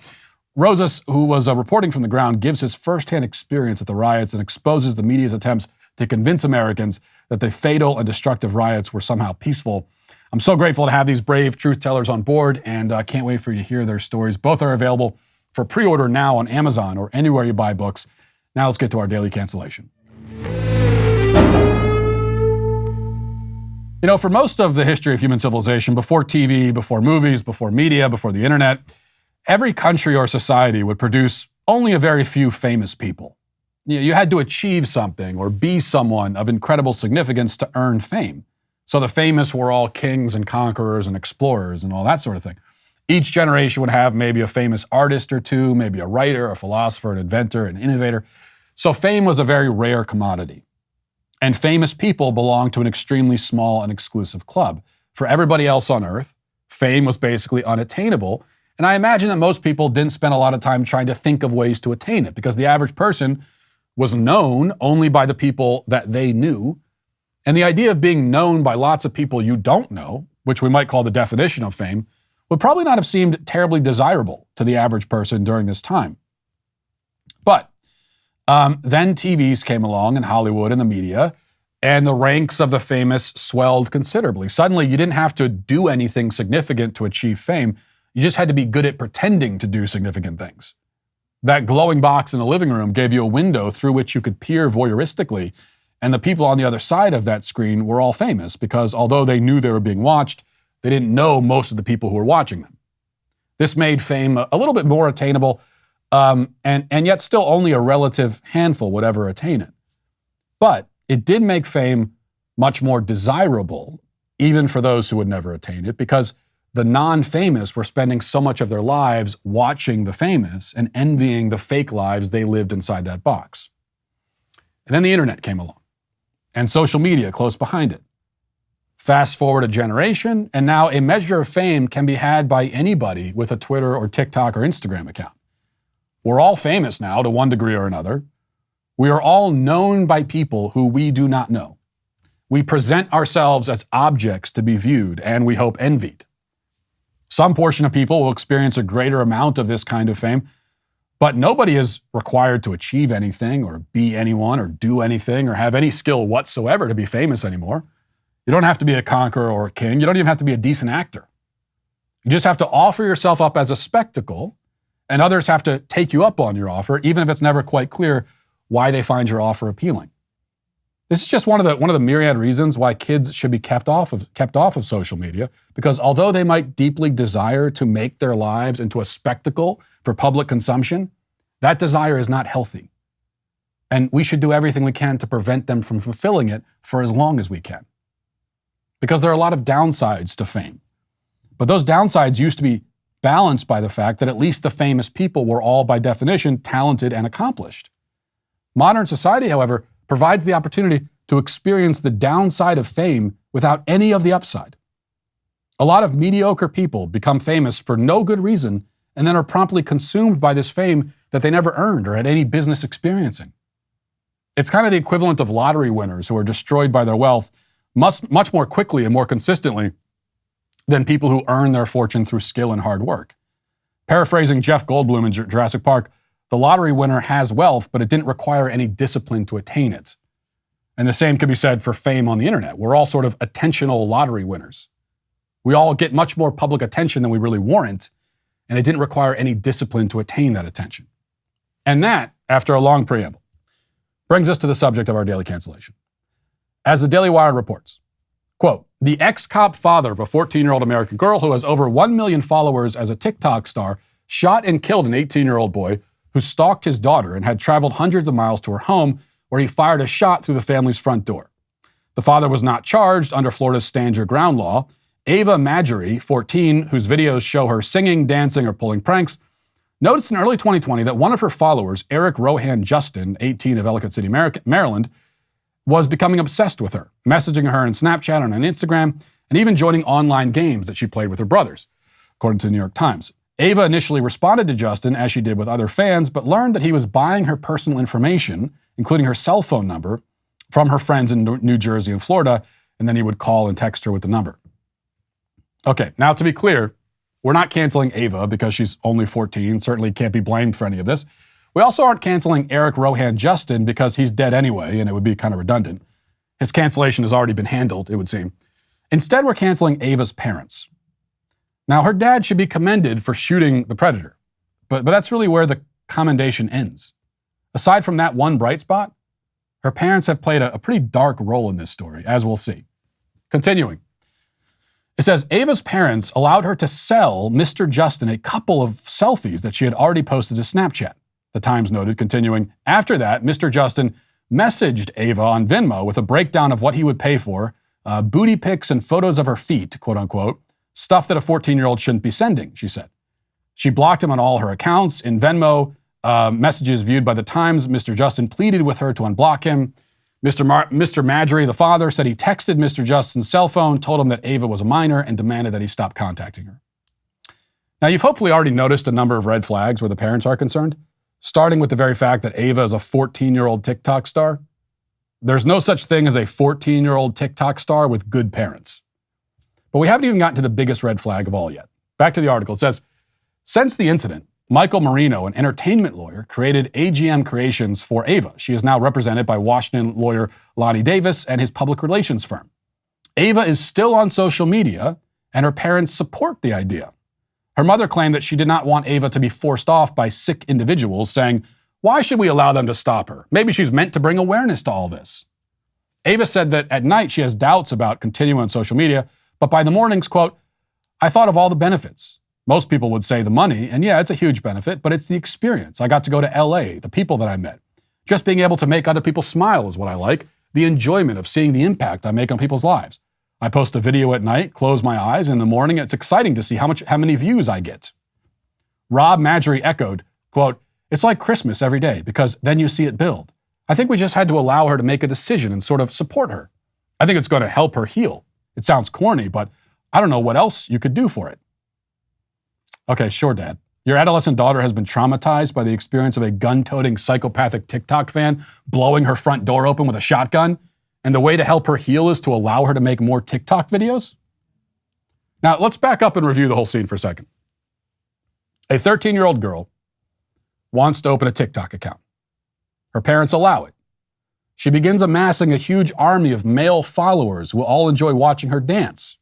Rosas, who was reporting from the ground, gives his firsthand experience at the riots and exposes the media's attempts to convince Americans that the fatal and destructive riots were somehow peaceful. I'm so grateful to have these brave truth tellers on board, and I can't wait for you to hear their stories. Both are available for pre-order now on Amazon or anywhere you buy books. Now let's get to our daily cancellation. For most of the history of human civilization, before TV, before movies, before media, before the internet, every country or society would produce only a very few famous people. You had to achieve something or be someone of incredible significance to earn fame. So the famous were all kings and conquerors and explorers and all that sort of thing. Each generation would have maybe a famous artist or two, maybe a writer, a philosopher, an inventor, an innovator. So fame was a very rare commodity. And famous people belonged to an extremely small and exclusive club. For everybody else on earth, fame was basically unattainable. And I imagine that most people didn't spend a lot of time trying to think of ways to attain it, because the average person was known only by the people that they knew. And the idea of being known by lots of people you don't know, which we might call the definition of fame, would probably not have seemed terribly desirable to the average person during this time. But then TVs came along and Hollywood and the media, and the ranks of the famous swelled considerably. Suddenly, you didn't have to do anything significant to achieve fame. You just had to be good at pretending to do significant things. That glowing box in the living room gave you a window through which you could peer voyeuristically, and the people on the other side of that screen were all famous because although they knew they were being watched, they didn't know most of the people who were watching them. This made fame a little bit more attainable, and yet still only a relative handful would ever attain it. But it did make fame much more desirable, even for those who would never attain it, because the non-famous were spending so much of their lives watching the famous and envying the fake lives they lived inside that box. And then the internet came along, and social media close behind it. Fast forward a generation, and now a measure of fame can be had by anybody with a Twitter or TikTok or Instagram account. We're all famous now to one degree or another. We are all known by people who we do not know. We present ourselves as objects to be viewed and, we hope, envied. Some portion of people will experience a greater amount of this kind of fame, but nobody is required to achieve anything or be anyone or do anything or have any skill whatsoever to be famous anymore. You don't have to be a conqueror or a king. You don't even have to be a decent actor. You just have to offer yourself up as a spectacle, and others have to take you up on your offer, even if it's never quite clear why they find your offer appealing. This is just one of the myriad reasons why kids should be kept off of social media, because although they might deeply desire to make their lives into a spectacle for public consumption, that desire is not healthy. And we should do everything we can to prevent them from fulfilling it for as long as we can. Because there are a lot of downsides to fame. But those downsides used to be balanced by the fact that at least the famous people were all, by definition, talented and accomplished. Modern society, however, provides the opportunity to experience the downside of fame without any of the upside. A lot of mediocre people become famous for no good reason and then are promptly consumed by this fame that they never earned or had any business experiencing. It's kind of the equivalent of lottery winners who are destroyed by their wealth much more quickly and more consistently than people who earn their fortune through skill and hard work. Paraphrasing Jeff Goldblum in Jurassic Park, the lottery winner has wealth, but it didn't require any discipline to attain it. And the same could be said for fame on the internet. We're all sort of attentional lottery winners. We all get much more public attention than we really warrant, and it didn't require any discipline to attain that attention. And that, after a long preamble, brings us to the subject of our daily cancellation. As the Daily Wire reports, Quote, the ex-cop father of a 14-year-old American girl who has over 1 million followers as a TikTok star shot and killed an 18-year-old boy who stalked his daughter and had traveled hundreds of miles to her home where he fired a shot through the family's front door. The father was not charged under Florida's Stand Your Ground law. Ava Madgery, 14, whose videos show her singing, dancing, or pulling pranks, noticed in early 2020 that one of her followers, Eric Rohan Justin, 18 of Ellicott City, Maryland, was becoming obsessed with her, messaging her in Snapchat and on Instagram, and even joining online games that she played with her brothers, according to the New York Times. Ava initially responded to Justin, as she did with other fans, but learned that he was buying her personal information, including her cell phone number, from her friends in New Jersey and Florida, and then he would call and text her with the number. Okay, now to be clear, we're not canceling Ava because she's only 14, certainly can't be blamed for any of this. We also aren't canceling Eric Rohan Justin because he's dead anyway, and it would be kind of redundant. His cancellation has already been handled, it would seem. Instead, we're canceling Ava's parents. Now, her dad should be commended for shooting the predator, but that's really where the commendation ends. Aside from that one bright spot, her parents have played a pretty dark role in this story, as we'll see. Continuing. It says, Ava's parents allowed her to sell Mr. Justin a couple of selfies that she had already posted to Snapchat. The Times noted, continuing, after that, Mr. Justin messaged Ava on Venmo with a breakdown of what he would pay for, booty pics and photos of her feet, quote unquote, stuff that a 14-year-old shouldn't be sending, she said. She blocked him on all her accounts. In Venmo, messages viewed by the Times, Mr. Justin pleaded with her to unblock him. Mr. Madgery, the father, said he texted Mr. Justin's cell phone, told him that Ava was a minor, and demanded that he stop contacting her. Now, you've hopefully already noticed a number of red flags where the parents are concerned, starting with the very fact that Ava is a 14-year-old TikTok star. There's no such thing as a 14-year-old TikTok star with good parents. But we haven't even gotten to the biggest red flag of all yet. Back to the article. It says, since the incident, Michael Marino, an entertainment lawyer, created AGM Creations for Ava. She is now represented by Washington lawyer Lonnie Davis and his public relations firm. Ava is still on social media, and her parents support the idea. Her mother claimed that she did not want Ava to be forced off by sick individuals, saying, why should we allow them to stop her? Maybe she's meant to bring awareness to all this. Ava said that at night she has doubts about continuing on social media, but by the mornings, quote, I thought of all the benefits. Most people would say the money, and yeah, it's a huge benefit, but it's the experience. I got to go to LA, the people that I met. Just being able to make other people smile is what I like. The enjoyment of seeing the impact I make on people's lives. I post a video at night, close my eyes, and in the morning it's exciting to see how many views I get. Rob Madgery echoed, quote, it's like Christmas every day because then you see it build. I think we just had to allow her to make a decision and sort of support her. I think it's going to help her heal. It sounds corny, but I don't know what else you could do for it. Okay, sure, Dad. Your adolescent daughter has been traumatized by the experience of a gun-toting psychopathic TikTok fan blowing her front door open with a shotgun, and the way to help her heal is to allow her to make more TikTok videos? Now, let's back up and review the whole scene for a second. A 13-year-old girl wants to open a TikTok account. Her parents allow it. She begins amassing a huge army of male followers who all enjoy watching her dance.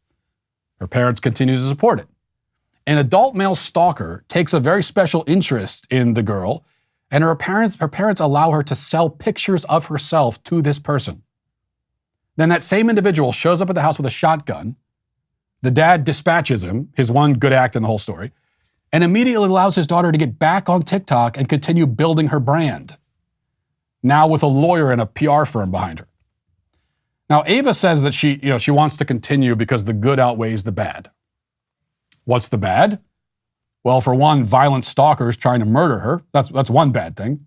Her parents continue to support it. An adult male stalker takes a very special interest in the girl, and her parents allow her to sell pictures of herself to this person. Then that same individual shows up at the house with a shotgun. The dad dispatches him, his one good act in the whole story, and immediately allows his daughter to get back on TikTok and continue building her brand. Now with a lawyer and a PR firm behind her. Now, Ava says that she wants to continue because the good outweighs the bad. What's the bad? Well, for one, violent stalkers trying to murder her. That's one bad thing.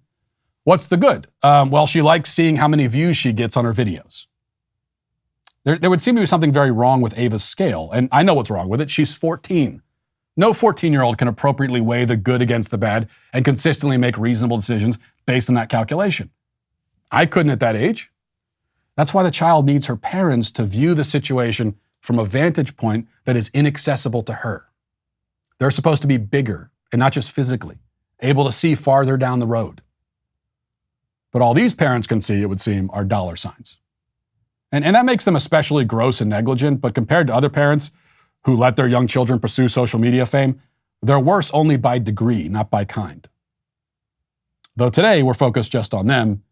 What's the good? Well, she likes seeing how many views she gets on her videos. There would seem to be something very wrong with Ava's scale, and I know what's wrong with it. She's 14. No 14-year-old can appropriately weigh the good against the bad and consistently make reasonable decisions based on that calculation. I couldn't at that age. That's why the child needs her parents to view the situation from a vantage point that is inaccessible to her. They're supposed to be bigger, and not just physically, able to see farther down the road. But all these parents can see, it would seem, are dollar signs. And that makes them especially gross and negligent, but compared to other parents who let their young children pursue social media fame, they're worse only by degree, not by kind. Though today we're focused just on them,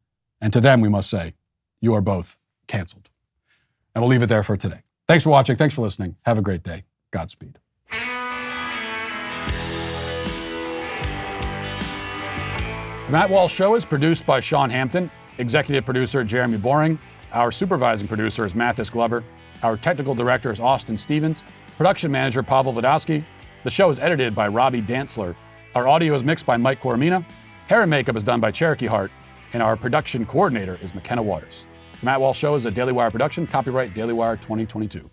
and to them we must say, you are both canceled. And we'll leave it there for today. Thanks for watching. Thanks for listening. Have a great day. Godspeed. The Matt Walsh Show is produced by Sean Hampton, executive producer Jeremy Boring. Our supervising producer is Mathis Glover. Our technical director is Austin Stevens. Production manager Pavel Vodowski. The show is edited by Robbie Dantzler. Our audio is mixed by Mike Coromina. Hair and makeup is done by Cherokee Hart. And our production coordinator is McKenna Waters. The Matt Walsh Show is a Daily Wire production. Copyright Daily Wire 2022.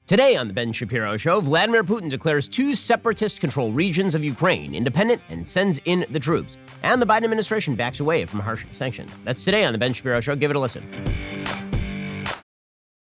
Today on The Ben Shapiro Show, Vladimir Putin declares 2 separatist-controlled regions of Ukraine independent and sends in the troops. And the Biden administration backs away from harsh sanctions. That's today on The Ben Shapiro Show. Give it a listen.